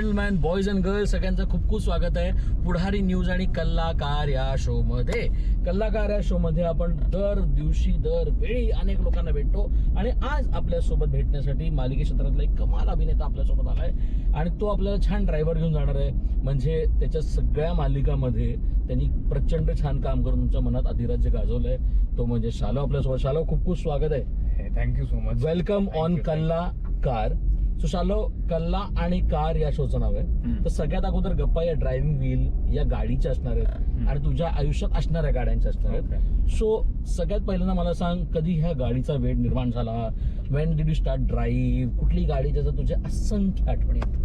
Gentleman, boys and girls, सगळ्यांचं खूप खूप स्वागत आहे पुढारी न्यूज आणि कल्लाकार या शो मध्ये. कल्लाकार या शो मध्ये आपण दर दिवशी दर वेळी अनेक लोकांना भेटतो आणि आज आपल्यासोबत भेटण्यासाठी मालिके क्षेत्रातला एक कमाल अभिनेता आपल्यासोबत आलाय आणि तो आपल्याला छान ड्रायव्हर घेऊन जाणार आहे. म्हणजे त्याच्या सगळ्या मालिकामध्ये त्यांनी प्रचंड छान काम करून तुमच्या मनात अधिराज्य गाजवलंय. तो म्हणजे शालो आपल्यासोबत. शालो, खूप खूप स्वागत आहे. Thank you so much. Welcome on Kallakar. So शालो, कल्ला आणि कार या शोचं नाव आहे. तर सगळ्यात अगोदर गप्पा या ड्रायव्हिंग व्हील या गाडीच्या असणार आहेत आणि तुझ्या आयुष्यात असणाऱ्या गाड्यांच्या असणार आहेत. सो सगळ्यात पहिल्यांदा मला सांग, कधी ह्या गाडीचा वेळ निर्माण झाला? Wien did you start drive? कुठली गाडी ज्याचा तुझ्या असंख्य आठवणी आहेत?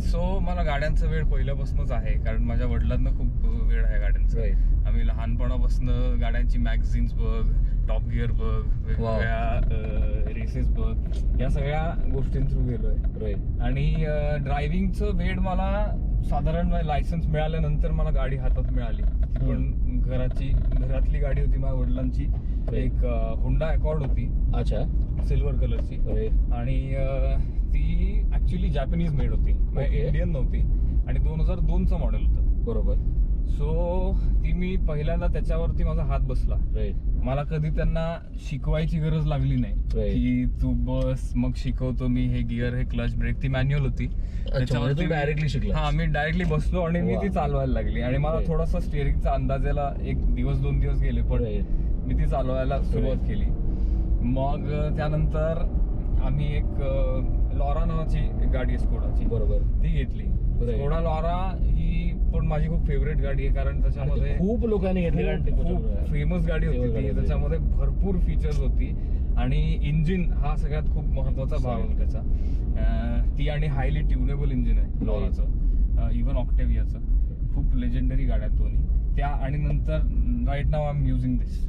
सो मला गाड्यांचा वेळ पहिल्यापासूनच आहे, कारण माझ्या वडिलांना खूप वेळ आहे गाड्यांचा. आम्ही लहानपणापासून गाड्यांची मॅगझिन्स बघ, टॉप गिअर बघ, वेगवेगळ्या रेसेस बघ, या सगळ्या गोष्टीं थ्रू गेलोय. आणि ड्रायव्हिंगचं वेळ मला साधारण लायसन्स मिळाल्यानंतर मला गाडी हातात मिळाली. पण घरातली गाडी होती माझ्या वडिलांची, एक होंडा अकॉर्ड होती. अच्छा. सिल्वर कलरची. आणि ती ऍक्च्युली जॅपनीज मेड होती, इंडियन नव्हती आणि 2002चं मॉडेल होतं. बरोबर. सो ती मी पहिल्यांदा त्याच्यावरती माझा हात बसला. मला कधी त्यांना शिकवायची गरज लागली नाही की तू बस मग शिकवतो मी, हे गिअर, हे क्लच, ब्रेक. ती मॅन्युअल होती, त्याच्यावरती डायरेक्टली शिकला. हा, मी डायरेक्टली बसलो आणि मी ती चालवायला लागली. आणि मला थोडासा स्टिअरिंगचा अंदाज यायला 1-2 दिवस गेले, पण मी ती चालवायला सुरुवात केली. मग त्यानंतर आम्ही एक लॉरा नावाची गाडी आहे स्कोडाची, बरोबर, ती घेतली. स्कोडा लॉरा ही पण माझी खूप फेवरेट गाडी आहे, कारण त्याच्यामध्ये खूप लोकांनी घेतली. खूप फेमस गाडी होती ती. त्याच्यामध्ये भरपूर फीचर्स होती आणि इंजिन हा सगळ्यात खूप महत्वाचा भाग होता त्याचा. ती आणि हायली ट्युनेबल इंजिन आहे लॉराचं, इव्हन ऑक्टेवियाचं. खूप लेजेंडरी गाड्या आहेत दोन्ही त्या. आणि नंतर राईट नाव आय एम युझिंग दिस.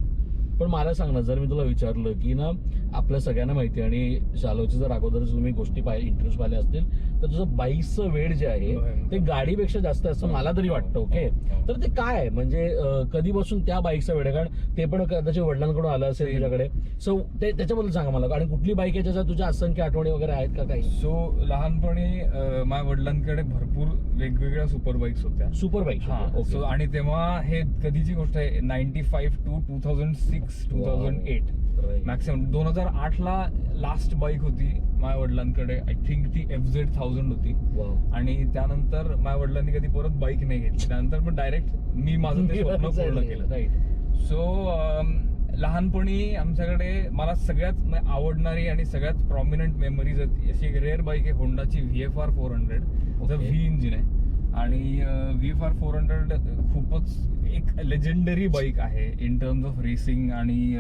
पण मला सांग ना, जर मी तुला विचारलं की ना, आपल्या सगळ्यांना माहिती आहे आणि शालोची जर अगोदर तुम्ही गोष्टी इंटरेस्ट पाहिले असतील तर तुझं बाईकचं वेळ जे आहे ते गाडीपेक्षा जास्त असं मला तरी वाटतं. ओके, तर ते काय आहे म्हणजे कधीपासून त्या बाईकचा वेळ आहे? कारण ते पण कदाचित वडिलांकडून आलं असेल तुझ्याकडे. सो त्याच्याबद्दल सांगा मला. आणि कुठली बाईक आहे ज्याच्या तुझ्या असंख्य आठवणी वगैरे आहेत का काही? सो लहानपणी माझ्या वडिलांकडे भरपूर वेगवेगळ्या सुपर बाईक्स होत्या. Super bike. सो आणि तेव्हा हे कधीची गोष्ट आहे, 95 to 2006-2008 मॅक्सिमम. 2008ला लास्ट बाईक होती माझ्या वडिलांकडे, आय थिंक ती FZ1000 होती. आणि त्यानंतर माझ्या वडिलांनी कधी परत बाईक नाही घेतली. त्यानंतर पण डायरेक्ट मी माझं ते स्वप्न पूर्ण केलं. सो लहानपणी आमच्याकडे मला सगळ्यात आवडणारी आणि सगळ्यात प्रॉमिनंट मेमरीज अशी एक रेअर बाईक आहे, होंडाची VFR 400. व्ही इंजिन आहे आणि VFR 400 खूपच एक लेजेंडरी बाईक आहे इन टर्म्स ऑफ रेसिंग. आणि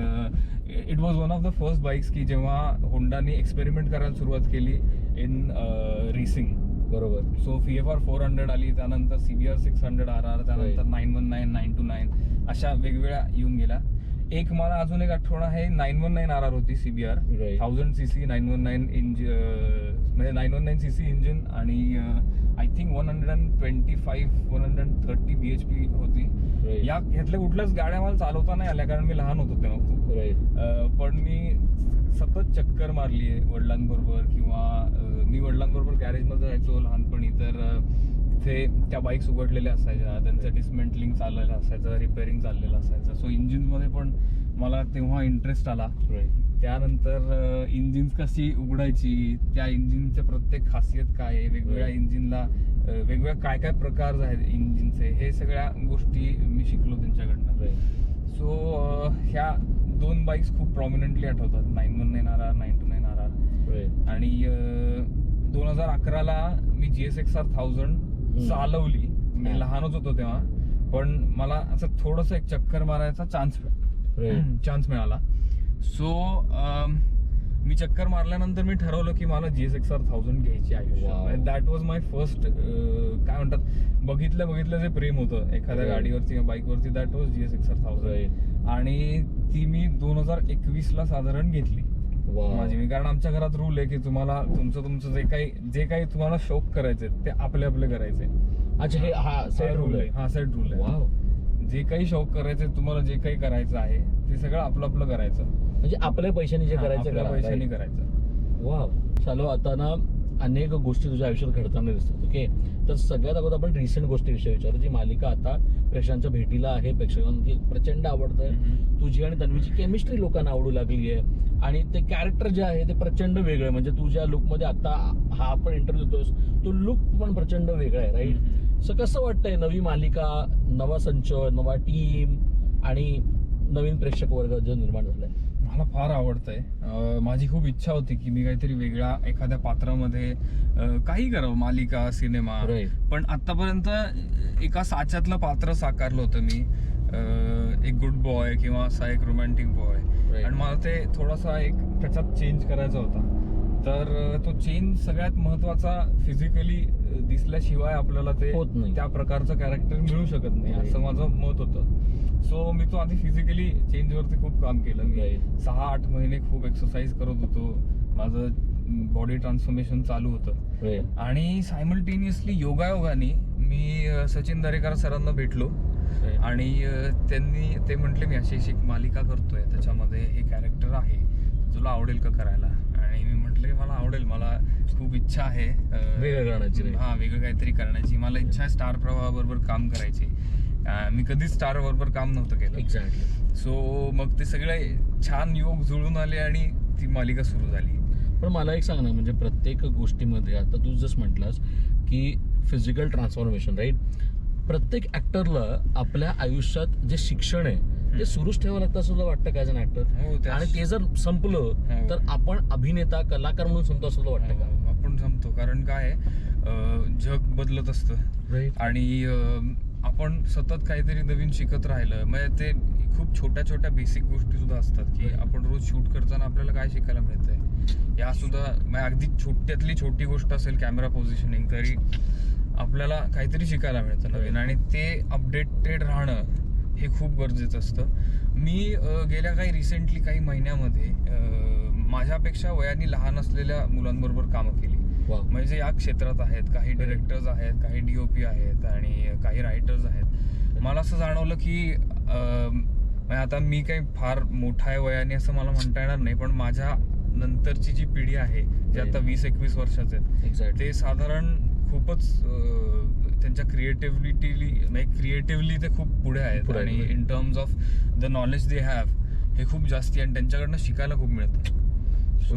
it was one of the first bikes की जेव्हा होंडाने एक्सपेरिमेंट करायला सुरुवात केली इन रेसिंग. बरोबर. सो VFR 400 आली, त्यानंतर CBR 600 RR, त्यानंतर 919, 929 अशा वेगवेगळ्या येऊन गेल्या. एक मला अजून एक आठवण आहे, 919 RR होती CBR 1000cc 919 म्हणजे 919cc इंजिन आणि आय थिंक 125-130 BHP होती. ह्यातल्या कुठल्याच गाड्या मला चालवता नाही आल्या, कारण मी लहान होतो तेव्हा खूप. पण मी सतत चक्कर मारली आहे वडिलांबरोबर, किंवा मी वडिलांबरोबर गॅरेजमध्ये जायचो लहानपणी, तर तिथे त्या बाईक्स उघडलेल्या असायच्या, त्यांचं डिसमेंटलिंग चाललेलं असायचं, रिपेअरिंग चाललेलं असायचं. सो इंजिन्समध्ये पण मला तेव्हा इंटरेस्ट आला. त्यानंतर इंजिन्स कशी उघडायची, त्या इंजिनच्या प्रत्येक खासियत काय आहे, वेगवेगळ्या इंजिनला वेगवेगळ्या काय काय प्रकार आहेत इंजिनचे, हे सगळ्या गोष्टी मी शिकलो त्यांच्याकडनं. सो ह्या 2 बाईक्स खूप प्रॉमिनंटली आठवतात, 919 RR, 929 RR. आणि 2011ला मी GSXR 1000 चालवली. मी लहानच होतो तेव्हा, पण मला असं थोडस एक चक्कर मारायचा चान्स मिळाला. सो मी चक्कर मारल्यानंतर मी ठरवलं की मला GSXR 1000 घ्यायची आयुष्यात. दॅट वॉज माय फर्स्ट काय म्हणतात, बघितलं जे प्रेम होतं एखाद्या गाडीवरती किंवा बाईकवरती, दॅट वॉज GSXR 1000. आणि ती मी 2021ला साधारण घेतली माझी मी. कारण आमच्या घरात रूल आहे की तुम्हाला तुमचं जे काही तुम्हाला शौक करायचे ते आपले करायचे. अच्छा, हे हा सेट रूल आहे. हा सेट रूल आहे. जे काही शौक करायचे, तुम्हाला जे काही करायचं आहे ते सगळं आपलं करायचं. म्हणजे आपल्या पैशाने जे करायचं पैशाने करायचं. वाव. चलो, आता ना अनेक गोष्टी तुझ्या आयुष्यात घडताना दिसतात. ओके, तर सगळ्यात अगोदर आपण रिसेंट गोष्टीविषयी विचारू. जी मालिका आता प्रेक्षकांच्या भेटीला आहे, प्रेक्षकांना ती प्रचंड आवडतंय. तुझी आणि तन्वीची केमिस्ट्री लोकांना आवडू लागली आहे आणि ते कॅरेक्टर जे आहे ते प्रचंड वेगळं आहे. म्हणजे तुझ्या लुकमध्ये आता हा आपण इंटरव्ह्यू देतोस तो लुक पण प्रचंड वेगळा आहे, राईट? सो कसं वाटतंय नवी मालिका, नवा संच, नवा टीम आणि नवीन प्रेक्षक वर्ग जो निर्माण झालाय? मला फार आवडतंय. माझी खूप इच्छा होती की मी काहीतरी वेगळ्या एखाद्या पात्रामध्ये काही करावं, मालिका, सिनेमा. Right. पण आतापर्यंत एका साच्यातलं पात्र साकारलं होतं मी, एक गुड बॉय किंवा असा एक रोमॅन्टिक बॉय. Right. आणि मला ते थोडासा एक त्याच्यात चेंज करायचा होता. तर तो चेंज सगळ्यात महत्वाचा फिजिकली दिसल्याशिवाय आपल्याला ते होत नाही. त्या प्रकारचं कॅरेक्टर मिळू शकत नाही, Right. असं माझं मत होतं. सो मी तो आधी फिजिकली चेंजवरती खूप काम केलं. मी Right. 6-8 महिने खूप एक्सरसाइज करत होतो. माझं बॉडी ट्रान्सफॉर्मेशन चालू होतं. Right. आणि सायमल्टेनियसली योगायोगाने मी सचिन दरेकर सरांना भेटलो. Right. आणि त्यांनी ते म्हटले मी अशी एक मालिका करतोय, त्याच्यामध्ये हे कॅरेक्टर आहे, तुला आवडेल का करायला? आणि मी म्हटलं मला आवडेल, मला खूप इच्छा आहे वेगळं करण्याची. हा, वेगळं काहीतरी करण्याची मला इच्छा आहे. स्टार प्रवाहाबरोबर काम करायची. मी कधीच स्टार बरोबर काम नव्हतं केलं. एक्झॅक्टली. सो मग ते सगळे छान योग जुळून आले आणि ती मालिका सुरू झाली. पण मला एक सांग ना, म्हणजे प्रत्येक गोष्टीमध्ये आता तू जसं म्हटलास की फिजिकल ट्रान्सफॉर्मेशन, राईट? प्रत्येक ऍक्टरला आपल्या आयुष्यात जे शिक्षण आहे ते सुरूच ठेवावं लागतं असं तुला वाटतं का ॲज अन ऍक्टर? हो, आणि ते जर संपलं हो. तर आपण अभिनेता, कलाकार म्हणून संपतो असं तुला वाटतं का? आपण जमतो, कारण काय आहे, जग बदलत असतं. राईट. आणि आपण सतत काहीतरी नवीन शिकत राहिलं, म्हणजे ते खूप छोट्या छोट्या बेसिक गोष्टी सुद्धा असतात की आपण रोज शूट करताना आपल्याला काय शिकायला मिळतंय, या सुद्धा म्हणजे अगदी छोट्यातली छोटी गोष्ट असेल, कॅमेरा पोझिशनिंग, तरी आपल्याला काहीतरी शिकायला मिळतं नवीन. आणि ते अपडेटेड राहणं हे खूप गरजेचं असतं. मी गेल्या रिसेंटली काही महिन्यामध्ये माझ्यापेक्षा वयाने लहान असलेल्या मुलांबरोबर कामं केली. Wow. म्हणजे या क्षेत्रात आहेत, काही डिरेक्टर्स आहेत, काही DOP आहेत आणि काही रायटर्स आहेत. मला असं जाणवलं की म्हणजे आता मी काही फार मोठा आहे वयाने असं मला म्हणता येणार नाही, पण माझ्या नंतरची जी पिढी आहे, जे आता 20-21 वर्षाचे आहेत, एक्झॅक्टली. ते साधारण खूपच त्यांच्या क्रिएटिव्हली ते खूप पुढे आहेत. आणि in terms of the knowledge they have हे खूप जास्ती, आणि त्यांच्याकडनं शिकायला खूप मिळतं. सो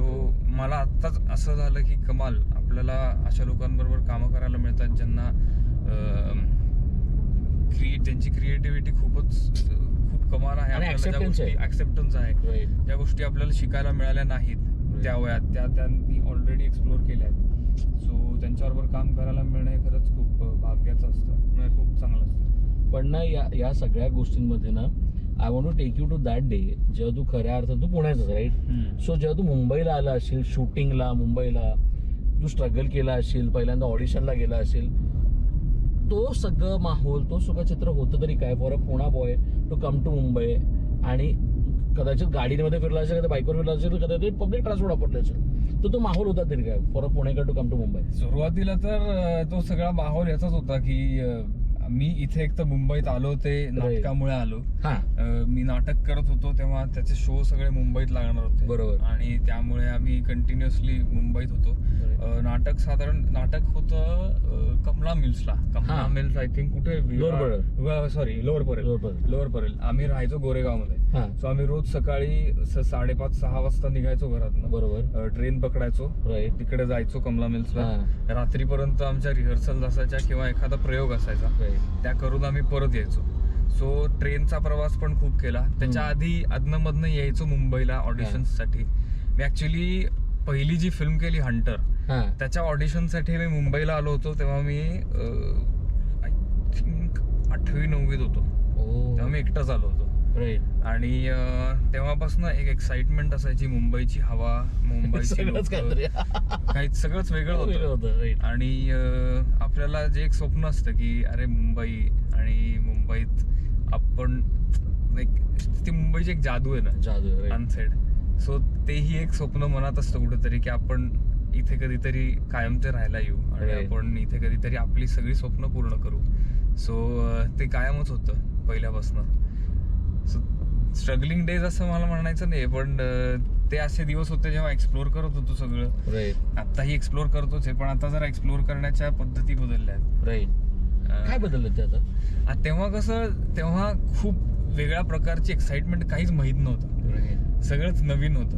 मला आत्ताच असं झालं की कमाल, आपल्याला अशा लोकांबरोबर कामं करायला मिळतात ज्यांना त्यांची क्रिएटिव्हिटी खूप कमाल आहे. आणि आपल्याला ज्या acceptance गोष्टी आहे. ऍक्सेप्टन्स आहे, Right. त्या गोष्टी आपल्याला शिकायला मिळाल्या नाहीत त्या वयात, त्यांनी ऑलरेडी एक्सप्लोर केल्या आहेत. सो त्यांच्याबरोबर काम करायला मिळणं हे खरंच खूप भाग्याचं असतं, म्हणजे खूप चांगलं असतं. पण ना या सगळ्या गोष्टींमध्ये ना I want to take you to that day जेव्हा तू खऱ्या अर्थात तू पुण्याचाच, राईट? सो जेव्हा तू मुंबईला आला असशील शूटिंगला, मुंबईला तू स्ट्रगल केला असशील, पहिल्यांदा ऑडिशनला गेला असेल, तो सगळं माहोल, तो सगळं चित्र होतं तरी काय for a Poona boy to come to Mumbai? आणि कदाचित गाडीमध्ये फिरला असेल, कदाचित बाईकवर फिरला असेल, कदाचित पब्लिक ट्रान्सपोर्ट वापरला असेल, तर तो माहोल होता तरी काय for a Punekar to come to Mumbai? सुरुवातीला तर तो सगळा माहोल याचाच होता की मी इथे एक तर मुंबईत आलो ते नाटकामुळे आलो. मी नाटक करत होतो तेव्हा त्याचे शो सगळे मुंबईत लागणार होते. बरोबर. आणि त्यामुळे आम्ही कंटिन्युअसली मुंबईत होतो. नाटक होतं कमला मिल्सला. कमला मिल्स आय थिंक कुठे, सॉरी लोअर परेल. आम्ही राहायचो गोरेगावमध्ये. सो आम्ही रोज सकाळी 5:30-6 वाजता निघायचो घरातनं. बरोबर. ट्रेन पकडायचो, तिकडे जायचो कमला मिल्सला. रात्रीपर्यंत आमच्या रिहर्सल असायच्या किंवा एखादा प्रयोग असायचा, त्या करून आम्ही परत यायचो. सो ट्रेनचा प्रवास पण खूप केला. त्याच्या आधी अदनमधनं यायचो मुंबईला ऑडिशन्ससाठी. मी ऍक्च्युली पहिली जी फिल्म केली हंटर, त्याच्या ऑडिशनसाठी मी मुंबईला आलो होतो. तेव्हा मी आय थिंक 8वी-9वीत होतो. तेव्हा मी एकटाच आलो होतो. आणि तेव्हापासून एक एक्साइटमेंट असायची, मुंबईची हवा, मुंबईची काही सगळंच वेगळं होतं. आणि आपल्याला जे एक स्वप्न असतं की अरे मुंबई, आणि मुंबईत आपण ती मुंबईची एक जादू आहे ना, अनसेड. सो तेही एक स्वप्न मनात असतं कुठेतरी की आपण इथे कधीतरी कायमचे राहायला येऊ आणि आपण इथे कधीतरी आपली सगळी स्वप्न पूर्ण करू. सो ते कायमच होतं पहिल्यापासून. सो स्ट्रगलिंग डेज असं मला म्हणायचं नाही, पण ते असे दिवस होते जेव्हा एक्सप्लोर करत होतो सगळं. राईट आताही एक्सप्लोर करतोच आहे, पण आता जरा एक्सप्लोर करण्याच्या पद्धती बदलल्या आहेत. राईट. काय बदललं ते आता? तेव्हा खूप वेगळ्या प्रकारची एक्साइटमेंट, काहीच माहित नव्हतं, सगळंच नवीन होतं.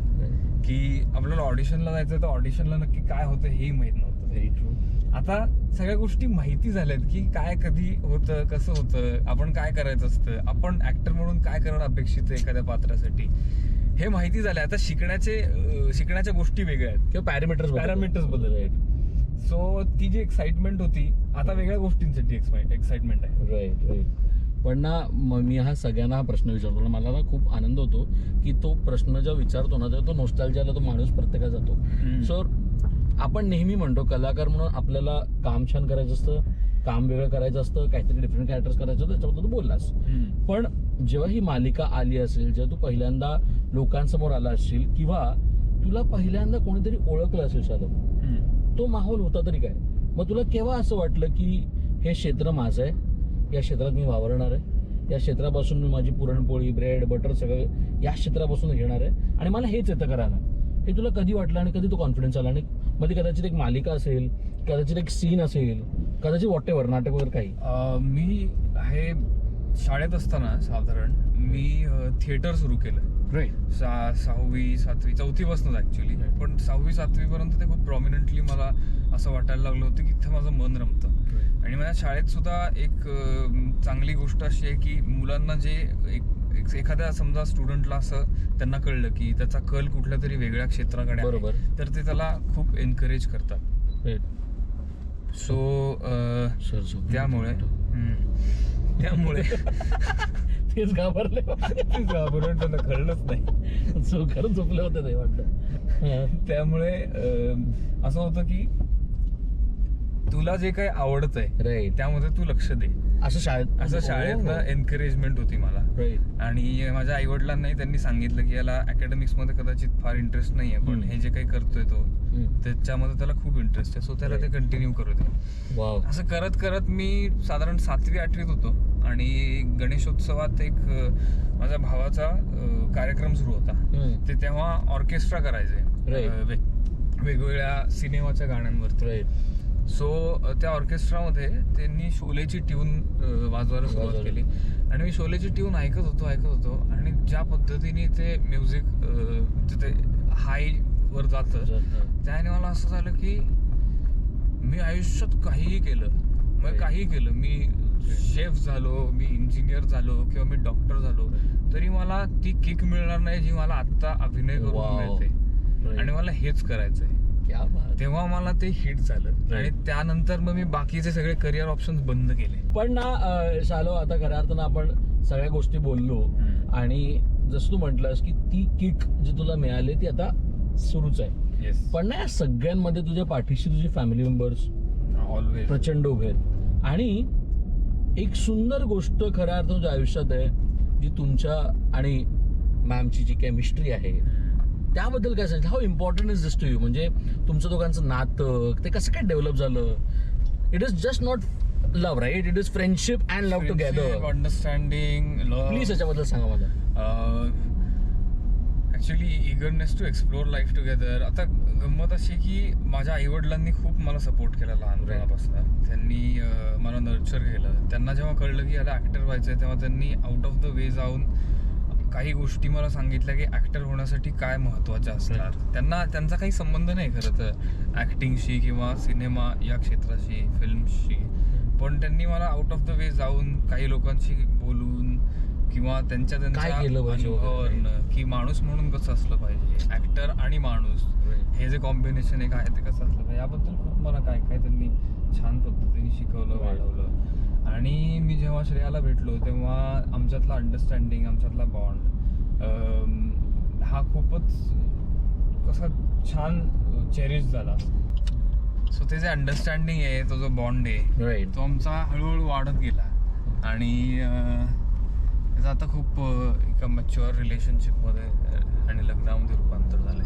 की आपल्याला ऑडिशनला जायचं तर ऑडिशनला नक्की काय होतं हेही माहित नव्हतं. Very true. आता सगळ्या गोष्टी माहिती झाल्यात की काय कधी होतं, कसं होतं, आपण काय करायचं असतं, आपण ऍक्टर म्हणून काय करणं अपेक्षित आहे एखाद्या पात्रासाठी, हे माहिती झालंय. आता शिकण्याच्या गोष्टी वेगळ्या आहेत किंवा पॅरामीटर्स बदल आहेत. सो ती जी एक्साइटमेंट होती आता वेगळ्या गोष्टींसाठी एक्साइटमेंट आहे. Right right. पण ना मी हा सगळ्यांना हा प्रश्न विचारतो ना, मला ना खूप आनंद होतो की तो प्रश्न जेव्हा विचारतो ना तेव्हा तो नॉस्टॅल्जियाला तो माणूस प्रत्येकाचा जातो. सो आपण नेहमी म्हणतो कलाकार म्हणून आपल्याला काम छान करायचं असतं, काम वेगळं करायचं असतं, काहीतरी डिफरंट कॅरेक्टर्स करायचं असतं, त्याच्याबद्दल तू बोललास. पण जेव्हा ही मालिका आली असेल, जेव्हा तू पहिल्यांदा लोकांसमोर आला असशील किंवा तुला पहिल्यांदा कोणीतरी ओळखलं असेल शालू, तो माहोल होता तरी काय? मग तुला केव्हा असं वाटलं की हे क्षेत्र माझं आहे, या क्षेत्रात मी वावरणार आहे, या क्षेत्रापासून मी माझी पुरणपोळी ब्रेड बटर सगळं या क्षेत्रापासून घेणार आहे आणि मला हेच येतं करायला? हे तुला कधी वाटलं आणि कधी तो कॉन्फिडन्स आला? आणि मध्ये कदाचित एक मालिका असेल, कदाचित एक सीन असेल, कदाचित व्हॉटेवर नाटक वगैरे काही. मी हे शाळेत असताना साधारण मी थिएटर सुरू केलं. राईट. 6वी 7वी 4थी पासूनच ऍक्च्युली, पण 6वी 7वी पर्यंत ते खूप प्रॉमिनंटली मला असं वाटायला लागलं होतं की इथं माझं मन रमतं. आणि माझ्या शाळेत सुद्धा एक चांगली गोष्ट अशी आहे की मुलांना जे एखाद्या समजा स्टुडंटला असं त्यांना कळलं की त्याचा कल कुठल्या तरी वेगळ्या क्षेत्राकडे आहे, बरोबर, तर ते त्याला खूप एनकरेज करतात. राईट. सो त्यामुळे तेच घाबरले, घाबरून त्यांना कळलंच नाही. खरंच झोपले होते ते वाटतं. त्यामुळे असं होतं की तुला जे काही आवडतंय राईट, त्यामध्ये तू लक्ष दे, असं शाळेतनं एन्करेजमेंट होती मला. राईट. आणि माझ्या आई वडिलांनाही त्यांनी सांगितलं की याला अकॅडमिक्स मध्ये कदाचित फार इंटरेस्ट नाहीये, पण हे जे काही करतोय तो त्याच्यामध्ये त्याला खूप इंटरेस्ट आहे, सो त्याला ते कंटिन्यू करू दे. वाव. असं करत करत मी साधारण 7वी 8वीत होतो आणि गणेशोत्सवात एक माझ्या भावाचा कार्यक्रम सुरू होता. ते तेव्हा ऑर्केस्ट्रा करायचे वेगवेगळ्या सिनेमाच्या गाण्यांवरती. राईट. सो त्या ऑर्केस्ट्रामध्ये त्यांनी शोलेची ट्यून वाजवायला सुरुवात केली आणि मी शोलेची ट्यून ऐकत होतो आणि ज्या पद्धतीने ते म्युझिक तिथे हाय वर जातं, त्याने मला असं झालं की मी आयुष्यात काहीही केलं, मी शेफ झालो, मी इंजिनियर झालो किंवा मी डॉक्टर झालो, तरी मला ती किक मिळणार नाही जी मला आत्ता अभिनय करून मिळते आणि मला हेच करायचंय. तेव्हा मला ते हिट झालं आणि त्यानंतर मग मी बाकीचे सगळे करिअर ऑप्शन्स बंद केले. पण ना शालो, आता खऱ्या अर्थानं आपण सगळ्या गोष्टी बोललो आणि जसं तू म्हटलंस की ती किक जी तुला मिळाली ती आता सुरूच आहे. पण ना या सगळ्यांमध्ये तुझ्या पाठीशी तुझी फॅमिली मेंबर्स ऑलवेज प्रचंड उभे आहेत आणि एक सुंदर गोष्ट खऱ्या अर्थानं तुझ्या आयुष्यात आहे जी तुमच्या आणि मॅमची जी केमिस्ट्री आहे त्याबद्दल काय सांगितलं? How important is this to you? म्हणजे तुमचं दोघांचं नातं ते कसं काय डेव्हलप झालं? It is just not love, right? It is friendship and love together, understanding, love. Please याच्याबद्दल सांगा मला. Actually eagerness to explore life together. आता गंमत अशी की माझ्या आईवडिलांनी खूप मला सपोर्ट केला लहानपणापासून. त्यांनी मला नर्चर केलं. त्यांना जेव्हा कळलं की याला ऍक्टर व्हायचंय तेव्हा त्यांनी आउट ऑफ द वे जाऊन काही गोष्टी मला सांगितल्या की ऍक्टर होण्यासाठी काय महत्वाच्या असतात. त्यांचा काही संबंध नाही खरं तर ऍक्टिंगशी किंवा सिनेमा या क्षेत्राशी, फिल्मशी, पण त्यांनी मला आउट ऑफ द वे जाऊन काही लोकांशी बोलून किंवा त्यांच्या अनुभवावरनं की माणूस म्हणून कसं असलं पाहिजे, ऍक्टर आणि माणूस हे जे कॉम्बिनेशन एक आहे ते कसं असलं पाहिजे, याबद्दल खूप मला काय काय त्यांनी छान पद्धतीने शिकवलं, वाढवलं. आणि मी जेव्हा श्रेयाला भेटलो तेव्हा आमच्यातला अंडरस्टँडिंग, आमच्यातला बॉन्ड हा खूपच कसा छान चेरिश झाला. सो ते जे अंडरस्टँडिंग आहे, तो जो बॉन्ड आहे, तो आमचा हळूहळू वाढत गेला आणि त्याचं आता खूप एका मॅच्युअर रिलेशनशिपमध्ये आणि लग्नामध्ये रूपांतर झालंय.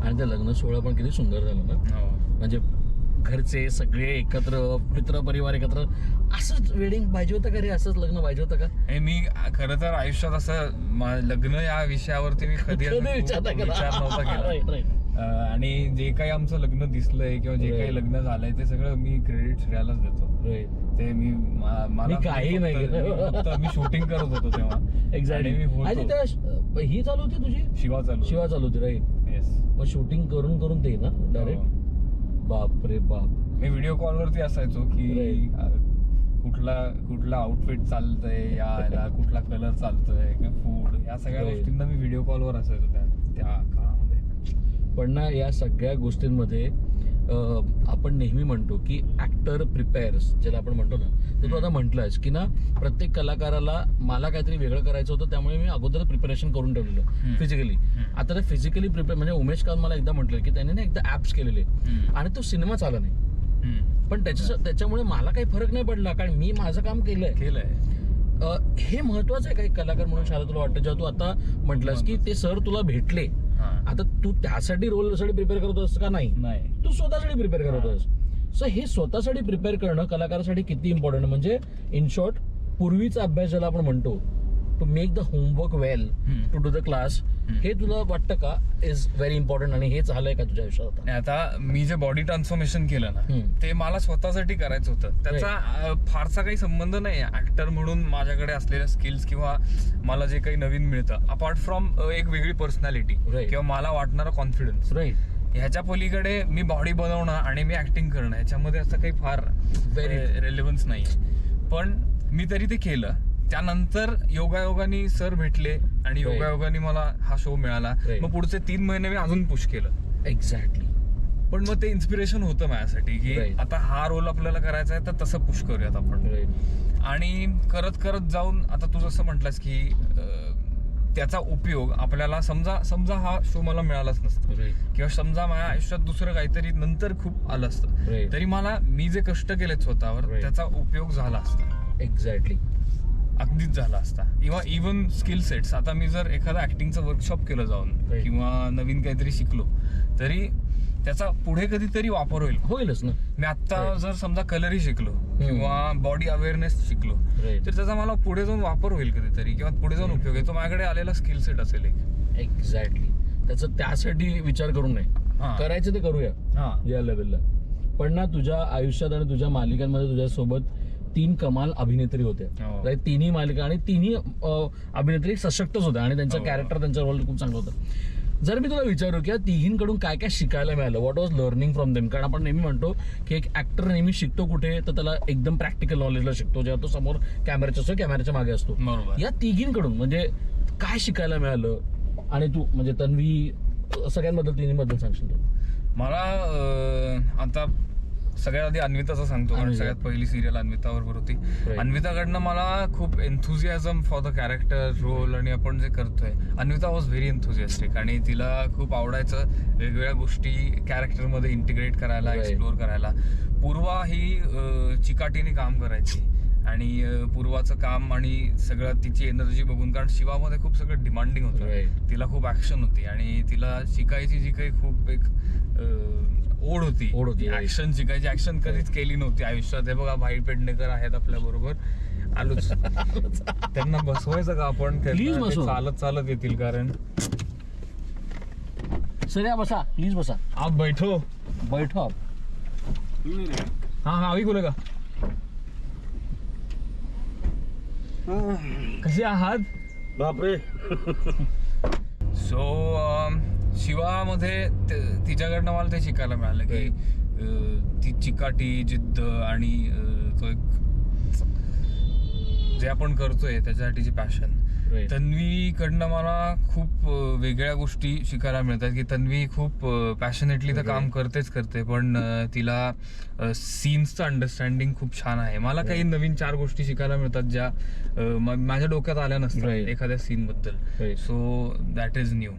आणि ते लग्न सोहळा पण किती सुंदर झालं ना. हो. म्हणजे घरचे सगळे एकत्र, मित्र परिवार एकत्र, असंच वेडिंग पाहिजे होतं का रे? असंच लग्न पाहिजे होतं का? मी खरं तर आयुष्यात असं लग्न या विषयावरती मी कधी असं विचार नव्हता केला. आणि जे काही आमचं लग्न दिसलंय किंवा जे काही लग्न झालंय ते सगळं मी क्रेडिट श्रेयालाच देतो. ते मला काही नाही मी शूटिंग करत होतो तेव्हा. एक्झॅक्टली. ही चालू होती तुझी? शिवा चालू होती, राईट. येस. मग शूटिंग करून ते ना डायरेक्ट. बाप रे बाप. मी व्हिडिओ कॉलवरती असायचो की कुठला आउटफिट चालतंय, याला कुठला कलर चालतोय, फूड, या सगळ्या गोष्टींना मी व्हिडिओ कॉलवर असायचो त्या काळामध्ये. पण ना या सगळ्या गोष्टींमध्ये आपण नेहमी म्हणतो की ऍक्टर प्रिपेअर्स, ज्याला आपण म्हणतो ना, तर तू आता म्हटलंस की ना प्रत्येक कलाकाराला मला काहीतरी वेगळं करायचं होतं, त्यामुळे मी अगोदर प्रिपरेशन करून ठेवलेलं फिजिकली. आता ते फिजिकली प्रिपेअर म्हणजे उमेश कांत मला एकदा म्हटलं की त्याने ना एकदा ऍप्स केलेले आणि तो सिनेमा आला नाही, पण त्याच्यामुळे मला काही फरक नाही पडला, कारण मी माझं काम केलंय. हे महत्वाचं आहे काही कलाकार म्हणून. शाला तुला वाटतं जेव्हा तू आता म्हटलंस की ते सर तुला भेटले, आता तू त्यासाठी रोलसाठी प्रिपेअर करत होस का? नाही, तू स्वतःसाठी प्रिपेअर करत होस. सो हे स्वतःसाठी प्रिपेअर करणं कलाकारासाठी किती इम्पॉर्टंट. म्हणजे इन शॉर्ट, पूर्वीचा अभ्यास ज्याला आपण म्हणतो, to make the homework well, to do the class, हे तुला वाटतं का इज व्हेरी इम्पॉर्टंट आणि हे झालंय का तुझ्या आयुष्यात? आता मी जे बॉडी ट्रान्सफॉर्मेशन केलं ना, ते मला स्वतःसाठी करायचं होतं. त्याचा फारसा काही संबंध नाही ऍक्टर म्हणून माझ्याकडे असलेल्या स्किल्स किंवा मला जे काही नवीन मिळतं, अपार्ट फ्रॉम एक वेगळी पर्सनॅलिटी किंवा मला वाटणारा कॉन्फिडन्स. ह्याच्या पलीकडे मी बॉडी बनवणं आणि मी ऍक्टिंग करणं, ह्याच्यामध्ये असं काही फार रेलेव्हन्स नाही. पण मी तरी ते केलं. त्यानंतर योगायोगाने सर भेटले आणि योगायोगाने मला हा शो मिळाला. मग पुढचे 3 महिने मी अजून पुश केलं. एक्झॅक्टली. पण मग ते इन्स्पिरेशन होतं माझ्यासाठी की आता हा रोल आपल्याला करायचा आहे, तर तसं पुश करूयात आपण. आणि करत जाऊन आता तू जसं म्हटलंस की त्याचा उपयोग आपल्याला समजा हा शो मला मिळालाच नसतं किंवा समजा माझ्या आयुष्यात दुसरं काहीतरी नंतर खूप आलं असतं, तरी मी जे कष्ट केलेत स्वतःवर त्याचा उपयोग झाला असता. एक्झॅक्टली. अगदीच झाला असता. इव्हन स्किल सेट्स, आता मी जर एखादा ऍक्टिंगचं वर्कशॉप केलं जाऊन किंवा नवीन काहीतरी शिकलो, तरी त्याचा पुढे कधीतरी वापर होईलच ना. मी आता जर समजा कलरही शिकलो किंवा बॉडी अवेअरनेस शिकलो, तर त्याचा मला पुढे जाऊन वापर होईल कधीतरी किंवा पुढे जाऊन उपयोग आहे. तो माझ्याकडे आलेला स्किल सेट असेल एक. एक्झॅक्टली. त्याचं त्यासाठी विचार करून नाही करायचं, ते करूया या लेवलला. पण ना तुझ्या आयुष्यात आणि तुझ्या मालिकांमध्ये तुझ्यासोबत 3 कमाल अभिनेत्री होत्या. तिन्ही मालिका आणि तिन्ही अभिनेत्री सशक्तच होत्या आणि त्यांचं कॅरेक्टर, त्यांचा रोल खूप चांगलं होतं. जर मी तुला विचारू की तिघींकडून काय काय शिकायला मिळालं, what was learning from them? कारण आपण नेहमी म्हणतो की एक ऍक्टर नेहमी शिकतो कुठे, तर त्याला एकदम प्रॅक्टिकल नॉलेजला शिकतो, जेव्हा तो समोर कॅमेऱ्याच्या मागे असतो. या तिघींकडून म्हणजे काय शिकायला मिळालं? आणि तू म्हणजे तन्वी, सगळ्यांबद्दल, तिन्हीबद्दल सांगशील तू? मला आता सगळ्यात आधी अन्विताचं सांगतो, कारण सगळ्यात पहिली सिरियल अन्विताबरोबर होती. अन्विताकडनं मला खूप एन्थुझियाझम फॉर द कॅरेक्टर, रोल आणि आपण जे करतोय. अन्विता वॉज व्हेरी एन्थुझियास्टिक आणि तिला खूप आवडायचं वेगवेगळ्या गोष्टी कॅरेक्टरमध्ये इंटिग्रेट करायला, एक्सप्लोअर करायला. पूर्वा ही चिकाटीने काम करायची आणि पूर्वाचं काम आणि सगळं तिची एनर्जी बघून, कारण शिवामध्ये खूप सगळं डिमांडिंग होतं, तिला खूप ऍक्शन होती आणि तिला शिकायची जी काही खूप एक ओढ होती ऍक्शन शिकायची. ऍक्शन कधीच केली नव्हती आयुष्यात. हे बघा, भाई पेडणेकर आहेत आपल्या बरोबर, आलोच. त्यांना बसवायचं का आपण? चालत येतील, कारण सर बसा, प्लीज बसा. आप बैठो आप. हाँ अभी बोलेगा. कसे आहात? बापरे. सो शिवामध्ये तिच्याकडनं मला ते शिकायला मिळालं की ती चिकाटी, जिद्द आणि तो एक जे आपण करतोय त्याच्यासाठीची पॅशन. तन्वीकडनं मला खूप वेगळ्या गोष्टी शिकायला मिळतात की तन्वी खूप पॅशनेटली तर काम करते, पण तिला सीन्सचं अंडरस्टँडिंग खूप छान आहे. मला काही नवीन 4 गोष्टी शिकायला मिळतात ज्या माझ्या डोक्यात आल्या नसतात एखाद्या सीन बद्दल. So that is new.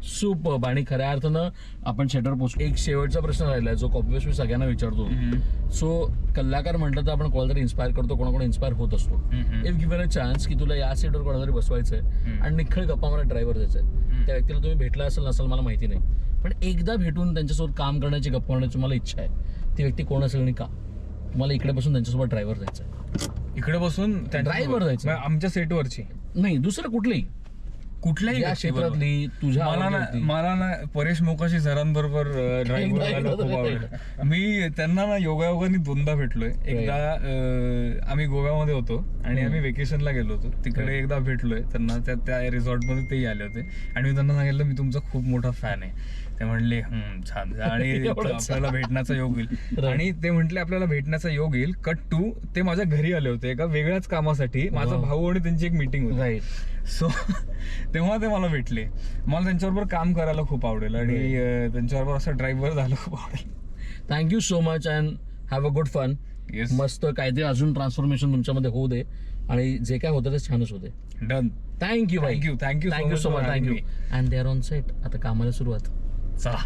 Superb. आणि खऱ्या अर्थानं आपण शेटर पोस्ट एक शेवटचा प्रश्न राहिलाय जो कॉपीवेस मी सगळ्यांना विचारतो. सो कलाकार म्हटलं तर आपण कोणाला तरी इन्स्पायर करतो, कोणाकडून इन्स्पायर होत असतो. इफ गिव्हन अ चान्स की तुला या सीटवर कोणाला तरी बसवायचंय आणि निखळ गप्पा मला ड्रायव्हर द्यायचंय, त्या व्यक्तीला तुम्ही भेटला असेल नसेल मला माहिती नाही, पण एकदा भेटून त्यांच्यासोबत काम करण्याची, गप्पा करण्याची मला इच्छा आहे, ती व्यक्ती कोण असेल आणि का. तुम्हाला इकडे बसून त्यांच्यासोबत ड्रायव्हर जायचं आहे. इकडे बसून Driver जायचं. आमच्या सेटवरची नाही, दुसरं कुठलंही कुठल्याही या व्यक्तीबरोबर. क्षेत्रातली तुझ्या मला ना परेश मोकाशी सरांबरोबर ड्राईव्ह करायला खूप आवडलं. मी त्यांना ना योगायोगाने 2दा भेटलोय. एकदा आम्ही गोव्यामध्ये होतो आणि आम्ही वेकेशनला गेलो होतो तिकडे. एकदा भेटलोय त्यांना त्या रिसॉर्टमध्ये तेही आले होते आणि मी त्यांना सांगितलं मी तुमचा खूप मोठा फॅन आहे. ते म्हणले छान आणि आपल्याला भेटण्याचा योग येईल. आणि ते म्हटले आपल्याला भेटण्याचा योग येईल. कट टू ते माझ्या घरी आले होते एका वेगळ्याच कामासाठी. माझा भाऊ आणि त्यांची एक मीटिंग होती. राईट. सो तेव्हा ते मला भेटले. मला त्यांच्याबरोबर काम करायला खूप आवडेल आणि त्यांच्याबरोबर असं ड्रायव्हर झालं खूप आवडेल. Thank you so much and have a good fun. Yes. मस्त काहीतरी अजून ट्रान्सफॉर्मेशन तुमच्यामध्ये होऊ दे आणि जे काय होतं ते छानच होते. डन. थँक्यू भाई. Thank you so much. Thank you. And they are on set. आता कामाला सुरुवात. चला.